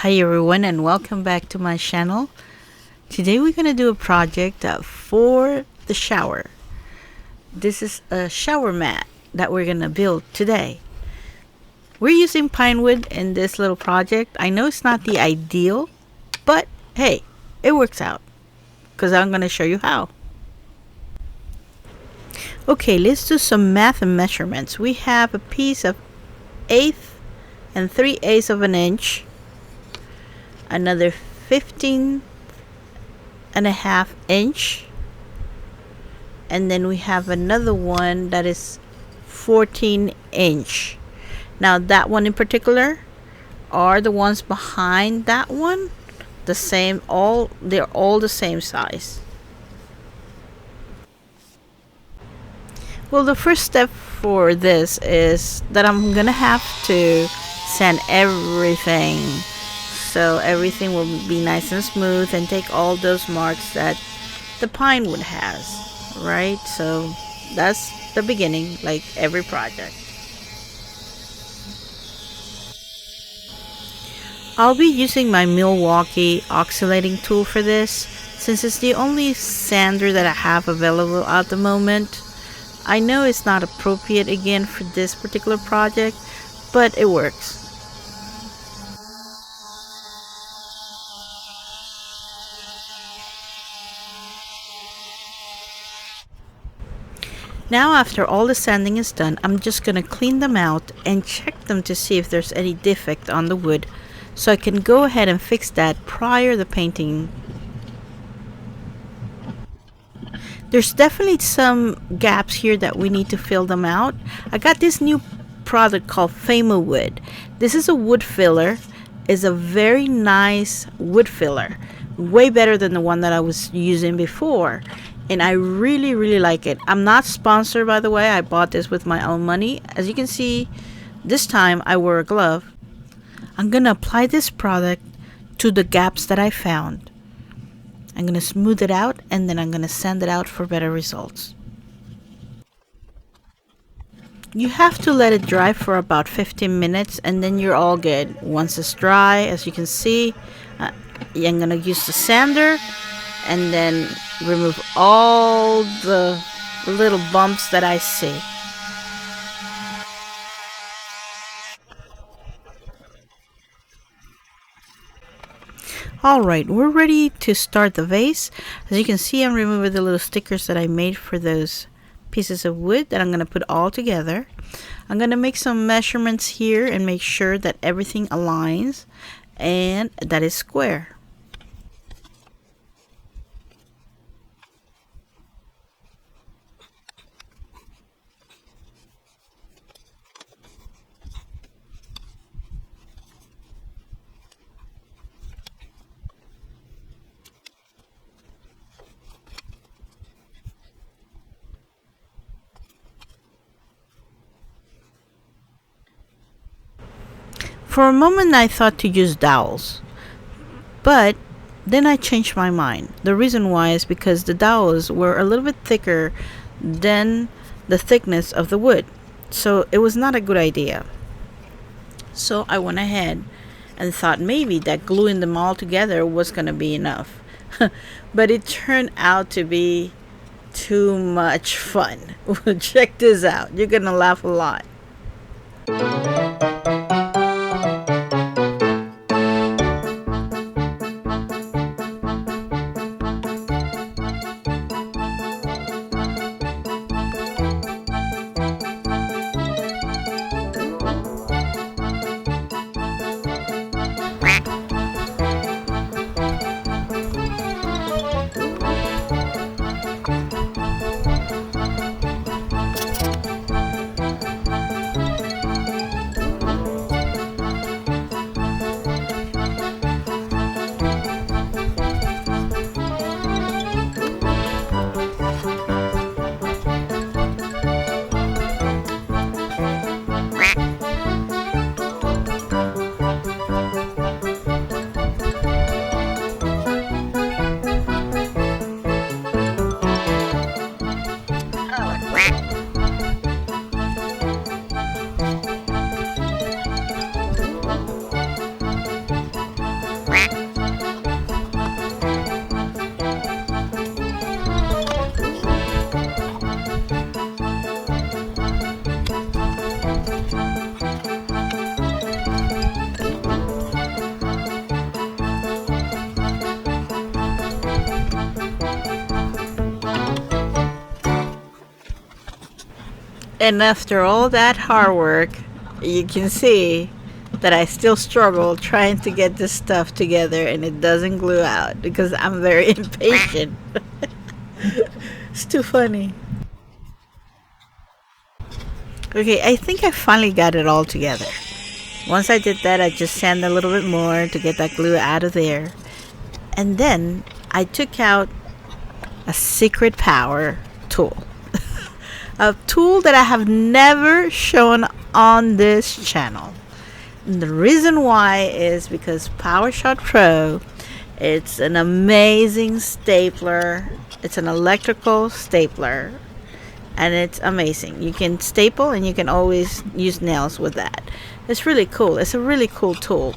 Hi everyone and welcome back to my channel. Today we're going to do a project for the shower. This is a shower mat that we're going to build today. We're using pine wood in this little project. I know it's not the ideal, but hey, it works out because I'm going to show you how. Okay, let's do some math and measurements. We have a piece of 1/8 and 3/8 of an inch, another 15.5 inch, and then we have another one that is 14 inch. Now that one in particular are the ones behind that one the same, they're all the same size. Well, the first step for this is that I'm gonna have to sand everything so everything will be nice and smooth and take all those marks that the pine wood has, right? So that's the beginning, like every project. I'll be using my Milwaukee oscillating tool for this, since it's the only sander that I have available at the moment. I know it's not appropriate again for this particular project, but it works. Now after all the sanding is done, I'm just going to clean them out and check them to see if there's any defect on the wood, so I can go ahead and fix that prior to painting. There's definitely some gaps here that we need to fill them out. I got this new product called Fama Wood. This is a wood filler. It's a very nice wood filler, way better than the one that I was using before, and I really like it. I'm not sponsored, by the way. I bought this with my own money. As you can see, this time I wore a glove. I'm gonna apply this product to the gaps that I found. I'm gonna smooth it out and then I'm gonna sand it out for better results. You have to let it dry for about 15 minutes and then you're all good. Once it's dry, as you can see, I'm gonna use the sander and then remove all the little bumps that I see. Alright, we're ready to start the vase. As you can see, I'm removing the little stickers that I made for those pieces of wood that I'm going to put all together. I'm going to make some measurements here and make sure that everything aligns and that is square. For a moment I thought to use dowels, but then I changed my mind. The reason why is because the dowels were a little bit thicker than the thickness of the wood, so it was not a good idea. So I went ahead and thought maybe that gluing them all together was going to be enough. But it turned out to be too much fun. Check this out. You're going to laugh a lot. And after all that hard work, you can see that I still struggle trying to get this stuff together and it doesn't glue out because I'm very impatient. It's too funny. Okay, I think I finally got it all together. Once I did that, I just sanded a little bit more to get that glue out of there. And then I took out a secret power tool. A tool that I have never shown on this channel. And the reason why is because PowerShot Pro, it's an amazing stapler. It's an electrical stapler and it's amazing. You can staple and you can always use nails with that. It's really cool. It's a really cool tool.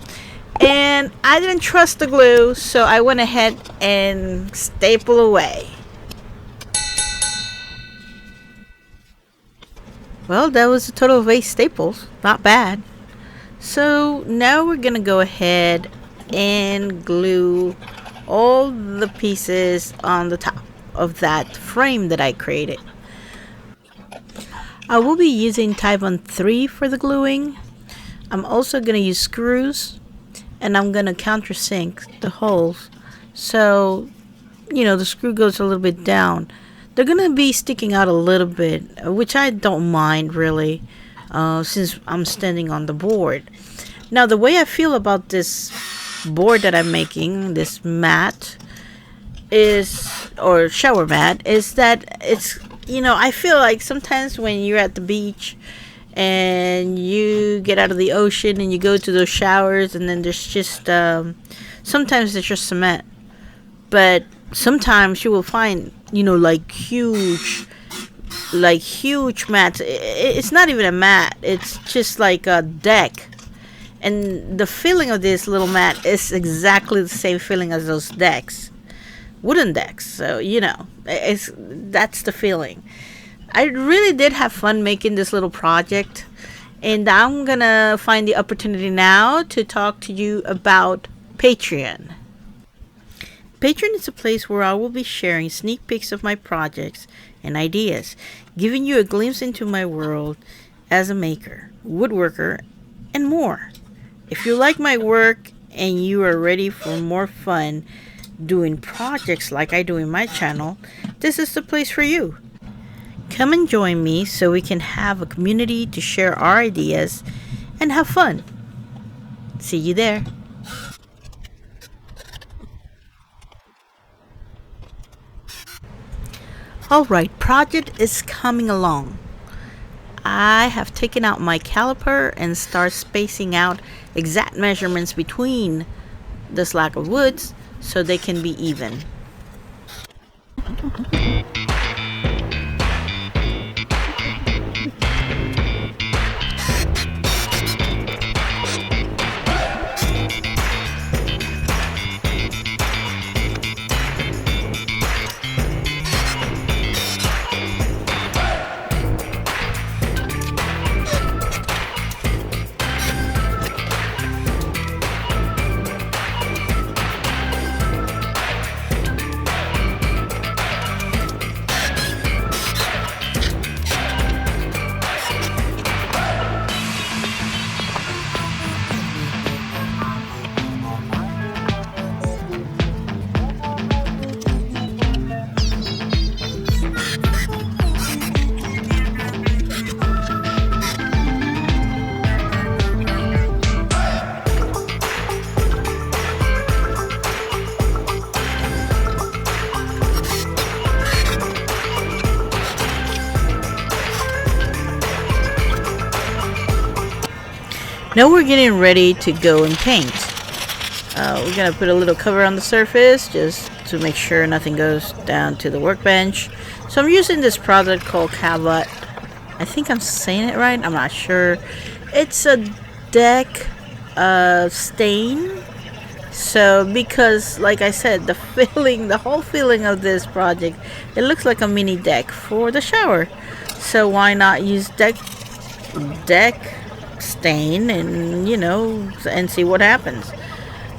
And I didn't trust the glue, so I went ahead and staple away. Well, that was a total of 8 staples. Not bad. So now we're gonna go ahead and glue all the pieces on the top of that frame that I created. I will be using Taiwan 3 for the gluing. I'm also gonna use screws and I'm gonna countersink the holes so the screw goes a little bit down. They're gonna be sticking out a little bit, which I don't mind really, since I'm standing on the board. Now the way I feel about this board that I'm making, this mat or shower mat, is that it's I feel like sometimes when you're at the beach and you get out of the ocean and you go to those showers and then there's just sometimes there's just cement, but sometimes you will find like huge mats. It's not even a mat, it's just like a deck, and the feeling of this little mat is exactly the same feeling as those decks, wooden decks. So that's the feeling. I really did have fun making this little project, and I'm gonna find the opportunity now to talk to you about Patreon. Patreon is a place where I will be sharing sneak peeks of my projects and ideas, giving you a glimpse into my world as a maker, woodworker, and more. If you like my work and you are ready for more fun doing projects like I do in my channel, this is the place for you. Come and join me so we can have a community to share our ideas and have fun. See you there. Alright, project is coming along. I have taken out my caliper and start spacing out exact measurements between the slack of woods so they can be even. Now we're getting ready to go and paint. We're gonna put a little cover on the surface just to make sure nothing goes down to the workbench. So I'm using this product called Cabot. I think I'm saying it right, I'm not sure. It's a deck stain. So because like I said, the whole feeling of this project, it looks like a mini deck for the shower. So why not use deck stain and and see what happens.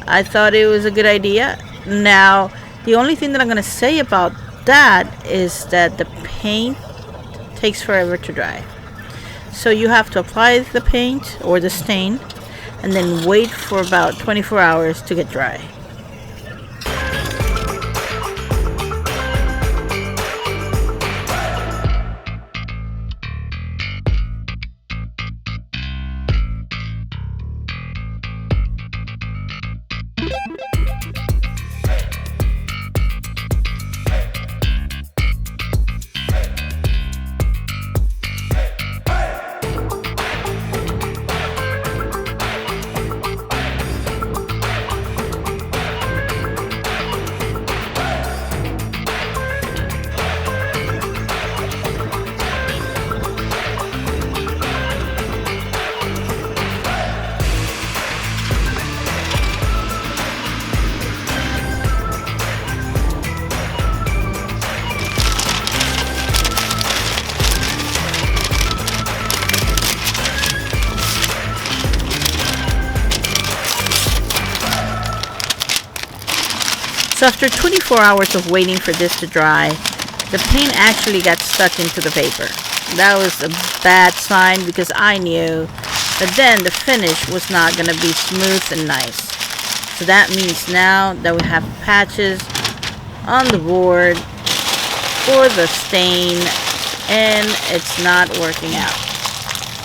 I thought it was a good idea. Now the only thing that I'm gonna say about that is that the paint takes forever to dry. So you have to apply the paint or the stain and then wait for about 24 hours to get dry. So after 24 hours of waiting for this to dry, the paint actually got stuck into the paper. That was a bad sign because I knew that then the finish was not going to be smooth and nice. So that means now that we have patches on the board for the stain and it's not working out.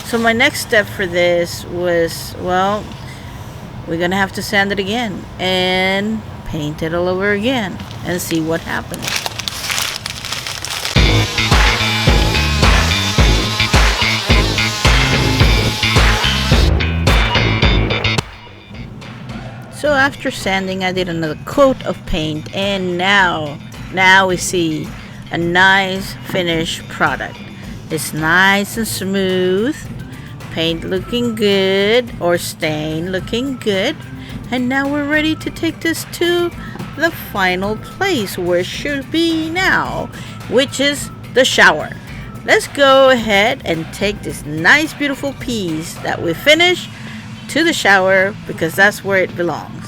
So my next step for this was, well, we're going to have to sand it again and paint it all over again and see what happens. So after sanding, I did another coat of paint and now we see a nice finished product. It's nice and smooth, paint looking good or stain looking good. And now we're ready to take this to the final place where it should be now, which is the shower. Let's go ahead and take this nice beautiful piece that we finished to the shower because that's where it belongs.